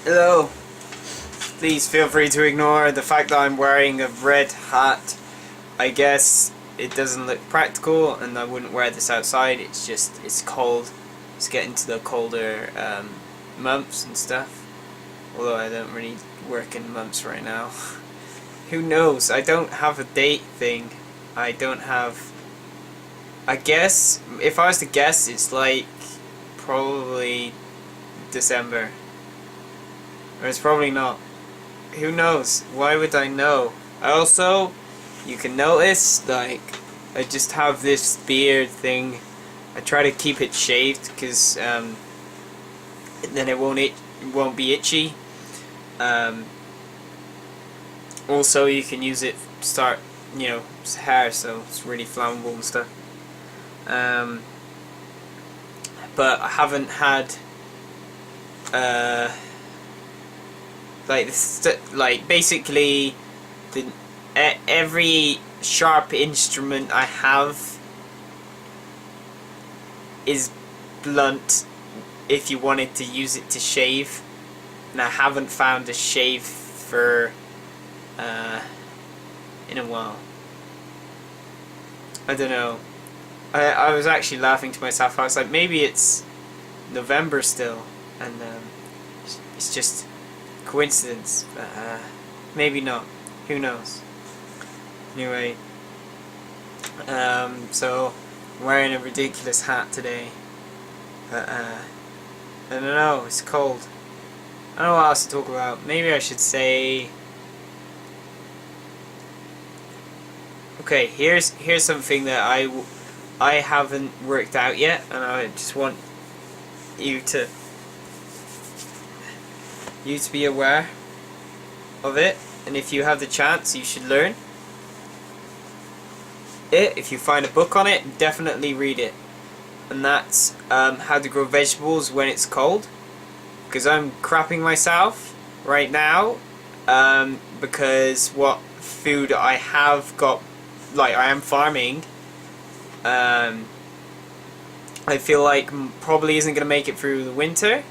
Hello. Please feel free to ignore the fact that I'm wearing a red hat. I guess it doesn't look practical and I wouldn't wear this outside. It's cold. It's getting to the colder months and stuff. Although I don't really work in months right now. Who knows? I don't have a date thing. I don't have... I guess, if I was to guess, it's like probably December. Or it's probably not. Who knows? Why would I know? Also, you can notice, like, I just have this beard thing. I try to keep it shaved because then it won't be itchy. Also, you can use it to start, it's hair, so it's really flammable and stuff. But I haven't had basically every sharp instrument I have is blunt if you wanted to use it to shave, and I haven't found a shave for in a while. I don't know. I was actually laughing to myself. I was like, maybe it's November still, and it's just coincidence, but maybe not. Who knows? Anyway, so I'm wearing a ridiculous hat today, but I don't know. It's cold. I don't know what else to talk about. Maybe I should say. Okay, here's something that I haven't worked out yet, and I just want you to be aware of it, and if you have the chance, you should learn it. If you find a book on it, definitely read it, and that's how to grow vegetables when it's cold, because I'm crapping myself right now because what food I have got, like I am farming, I feel like probably isn't going to make it through the winter,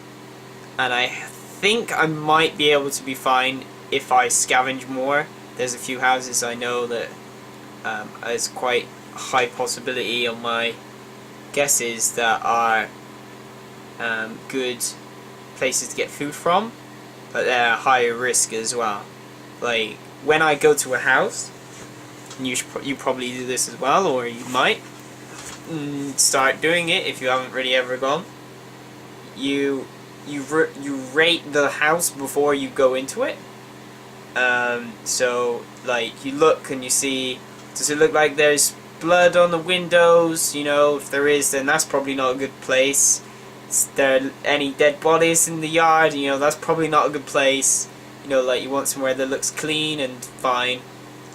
and I think I might be able to be fine if I scavenge more. There's a few houses I know that there's quite a high possibility on my guesses that are good places to get food from, but they're higher risk as well. Like when I go to a house, and you probably do this as well, or you might start doing it if you haven't really ever gone. You rate the house before you go into it. So like you look and you see, does it look like there's blood on the windows? If there is, then that's probably not a good place. Is there any dead bodies in the yard? That's probably not a good place. Like you want somewhere that looks clean and fine.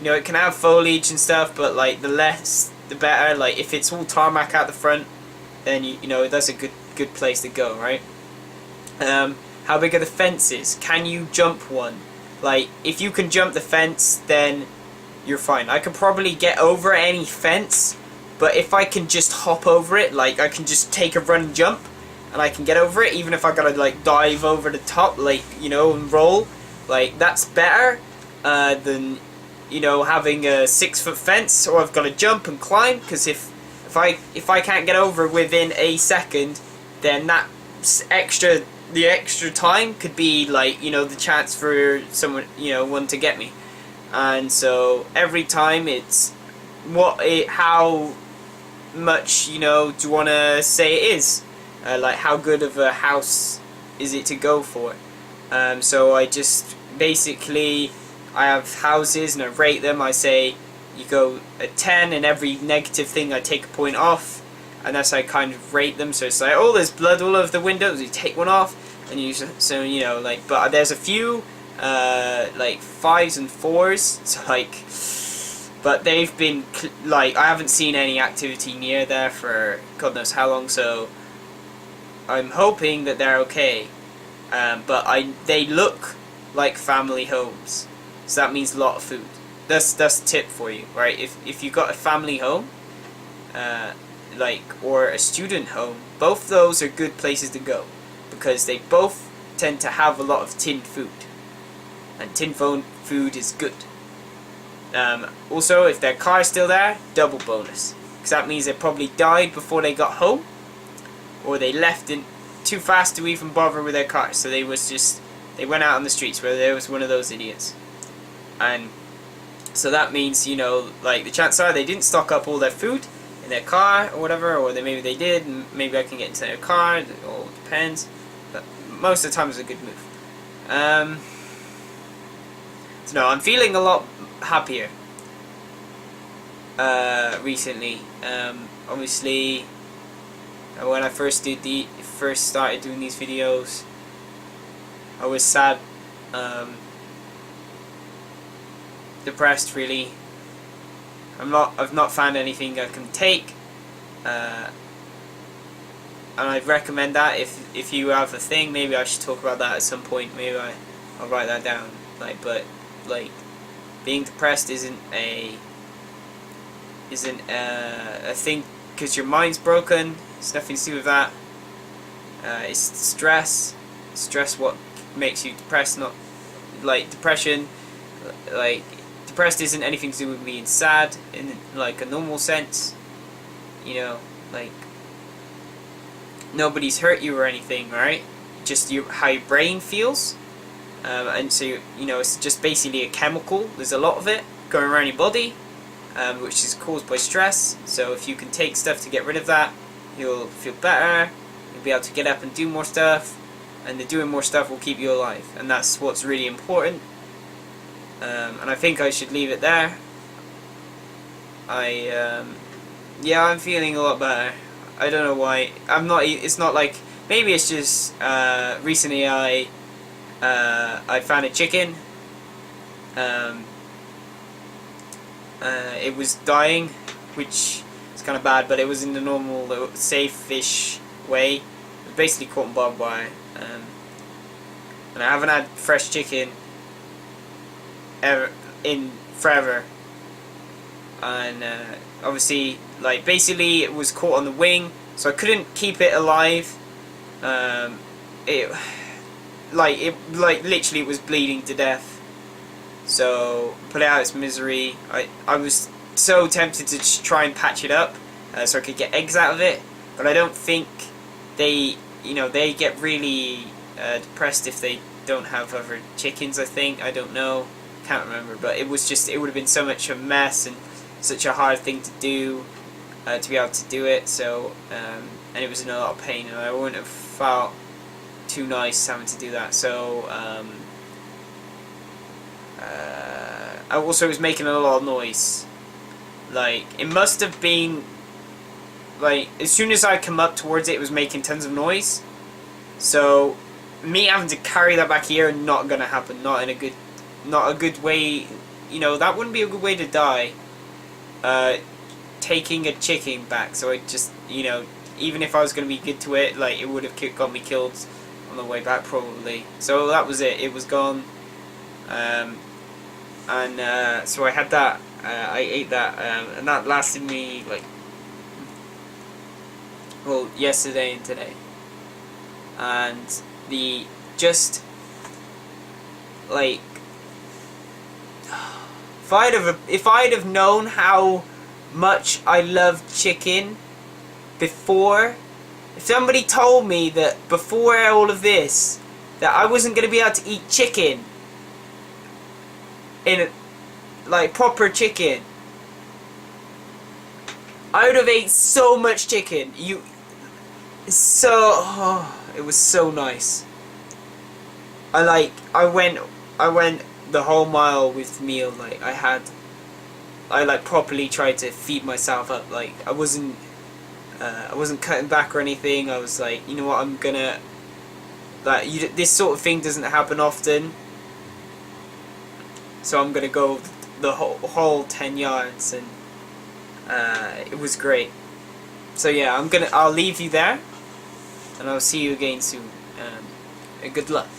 It can have foliage and stuff, but like the less the better. Like if it's all tarmac out the front, then that's a good place to go, right? How big are the fences? Can you jump one? Like if you can jump the fence, then you're fine. I could probably get over any fence, but if I can just hop over it, like I can just take a run and jump, and I can get over it, even if I gotta like dive over the top, like and roll, like that's better than having a 6-foot fence, or I've got to jump and climb, because if I can't get over within a second, then the extra time could be like the chance for someone one to get me. And so every time it's how much do you want to say it is, like how good of a house is it to go for. So I just basically, I have houses and I rate them. I say you go a 10, and every negative thing I take a point off, and that's how I kind of rate them. So it's like, oh, there's blood all over the windows, you take one off, and but there's a few like 5s and 4s, so but they've been I haven't seen any activity near there for God knows how long, so I'm hoping that they're okay. But they look like family homes. So that means a lot of food. That's a tip for you, right? If you got a family home, or a student home, both those are good places to go, because they both tend to have a lot of tinned food, and tinned food is good. Also, if their car is still there, double bonus, because that means they probably died before they got home, or they left in too fast to even bother with their car. So they went out on the streets, where there was one of those idiots. And so that means, you know, like, the chances are they didn't stock up all their food in their car or whatever, or maybe they did, and maybe I can get into their car. It all depends, but most of the time it's a good move. So no, I'm feeling a lot happier recently. Obviously, when I first started doing these videos, I was sad, depressed really. I've not found anything I can take, and I'd recommend that if you have a thing. Maybe I should talk about that at some point. Maybe I'll write that down. But being depressed isn't a thing because your mind's broken. It's nothing to do with that. It's stress. Stress what makes you depressed. Not like depression. Depressed isn't anything to do with being sad in like a normal sense. You know, like nobody's hurt you or anything, right? Just how your brain feels. And so, you know, it's just basically a chemical. There's a lot of it going around your body, which is caused by stress. So if you can take stuff to get rid of that, you'll feel better. You'll be able to get up and do more stuff, and the doing more stuff will keep you alive, and that's what's really important. And I think I should leave it there. Yeah, I'm feeling a lot better. I don't know why. It's not like, maybe it's just recently I found a chicken. It was dying, which is kind of bad, but it was in the normal, safe-ish way. It was basically caught in barbed wire. And I haven't had fresh chicken forever. And obviously, like, basically it was caught on the wing, so I couldn't keep it alive. Literally it was bleeding to death. So put it out its misery. I was so tempted to just try and patch it up so I could get eggs out of it, but I don't think they get really depressed if they don't have other chickens. I think, I don't know, can't remember, but it would have been so much a mess and such a hard thing to do, to be able to do it. So and it was in a lot of pain, and I wouldn't have felt too nice having to do that. So I also was making a lot of noise. Like, it must have been, like, as soon as I come up towards it, it was making tons of noise. So me having to carry that back here, not gonna happen. Not a good way. You know, that wouldn't be a good way to die. Taking a chicken back. So I just, you know, even if I was gonna be good to it, like, it would have got me killed on the way back probably. So that was it. It was gone. So I had that. I ate that, and that lasted me like, well, yesterday and today. And if I'd have known how much I loved chicken before, if somebody told me that before all of this that I wasn't going to be able to eat chicken, like proper chicken, I would have ate so much chicken. It was so nice. I went the whole mile with meal. Like, I properly tried to feed myself up. Like, I wasn't cutting back or anything. I was like, you know what, I'm gonna, like, this sort of thing doesn't happen often, so I'm gonna go the whole 10 yards, and it was great. So yeah, I'll leave you there, and I'll see you again soon. Good luck.